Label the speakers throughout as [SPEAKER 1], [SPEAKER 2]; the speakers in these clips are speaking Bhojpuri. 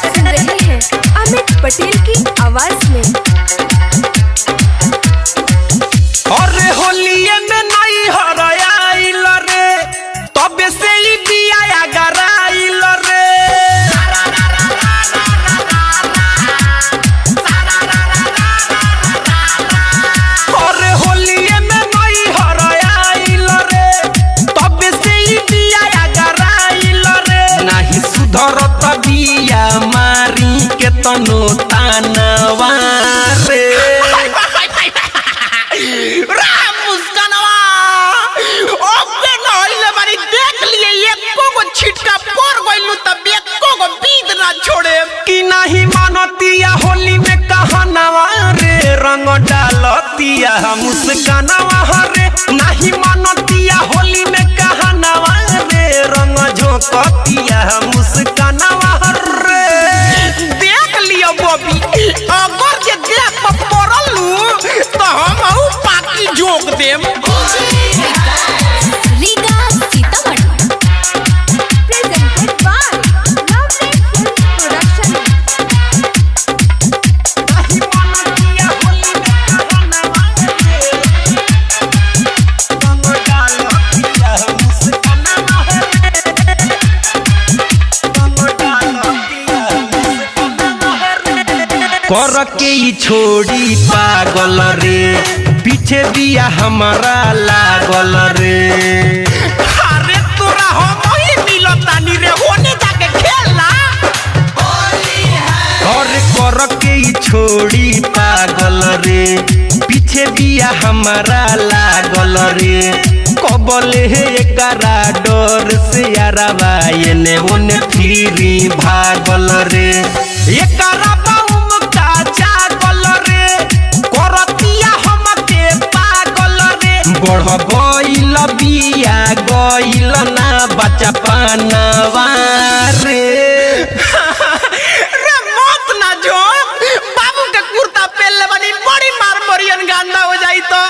[SPEAKER 1] सुन रहे हैं अमित पटेल की आवाज में।
[SPEAKER 2] अरे होलिये में नहीं हराइल रे, तबे से ही दिया गराइल रे। अरे होलिये में नहीं हराइल रे, तबे से ही दिया गराइल रे। नहीं सुधरत बिया मारी के तनो तानवा रे।
[SPEAKER 3] छिटका पड़ गइलू तब एको गो बीत ना छोड़े
[SPEAKER 2] कि नहीं मानतिया होली में कहनावा रे, रंग डालतिया मुस्कानावा रे। नहीं मानतिया होली में कहनावा रे, रंग झोंकतिया मुस्कानावा रे।
[SPEAKER 3] देख लियो बॉबी, अगर जे देख पर पड़लू तो हम पाकी जोक देम।
[SPEAKER 2] कर के ही छोड़ी पागल रे, पीछे दिया हमारा लागल रे।
[SPEAKER 3] अरे तोरा हम ही मिलतानी रे, होने जाके खेलना।
[SPEAKER 2] और कर के ही छोड़ी पागल रे, पीछे दिया हमारा लागल रे। कबले है एकरा डर से यारवा एने ओने फिरी भागल रे। एकरा बढ़ गइल बिया गइल ना बच्चा पानवा रे।
[SPEAKER 3] रे मत ना जो बाबू के कुर्ता पहनले बनी बड़ी मार मरियन गांदा हो जाई तो।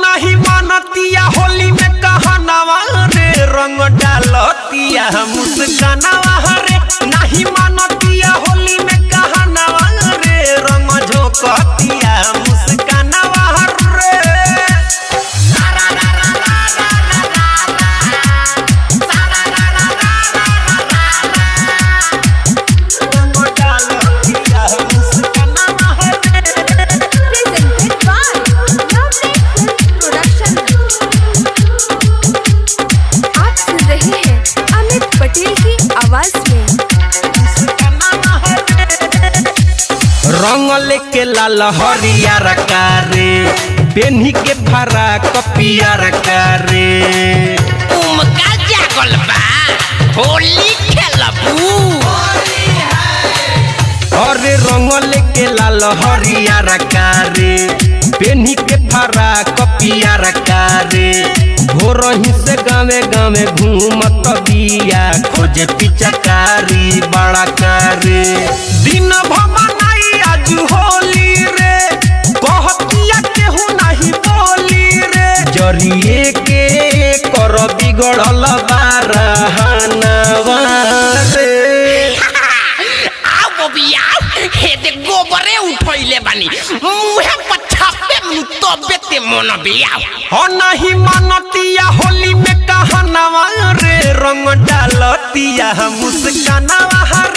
[SPEAKER 2] नहीं मानतिया होली में कहनावा रे, रंग डालतिया मुस्कानावा रे। नहीं मानतिया होली में कहनावा रे, रंग झोंकतिया मुस्कानावा रे। रंग लेके लाल हरियर कारे, पेन्ही के फरा कपियर कारे।
[SPEAKER 3] उमका जागल बा होली खेलबू।
[SPEAKER 2] अरे रंग लेके लाल हरियर कारे, पेन्ही के फरा कपियर कारे। भोरही से गावे गावे घूमत बिया, खोजे पिचकारी बड़ा कारे। दिन भमनाई आज होली रे, कहतिया केहू नहीं बोली रे। जरिए के कर बिगड़ल बारहनवा रे।
[SPEAKER 3] आओ बबिया, हे दे गोबरे उठैले बानी, मुहे पछापे मु तबे ते मन बिया।
[SPEAKER 2] हो नहीं मानतिया होली में कहनावा रे, रंग डालतिया मुस्कानावा रे।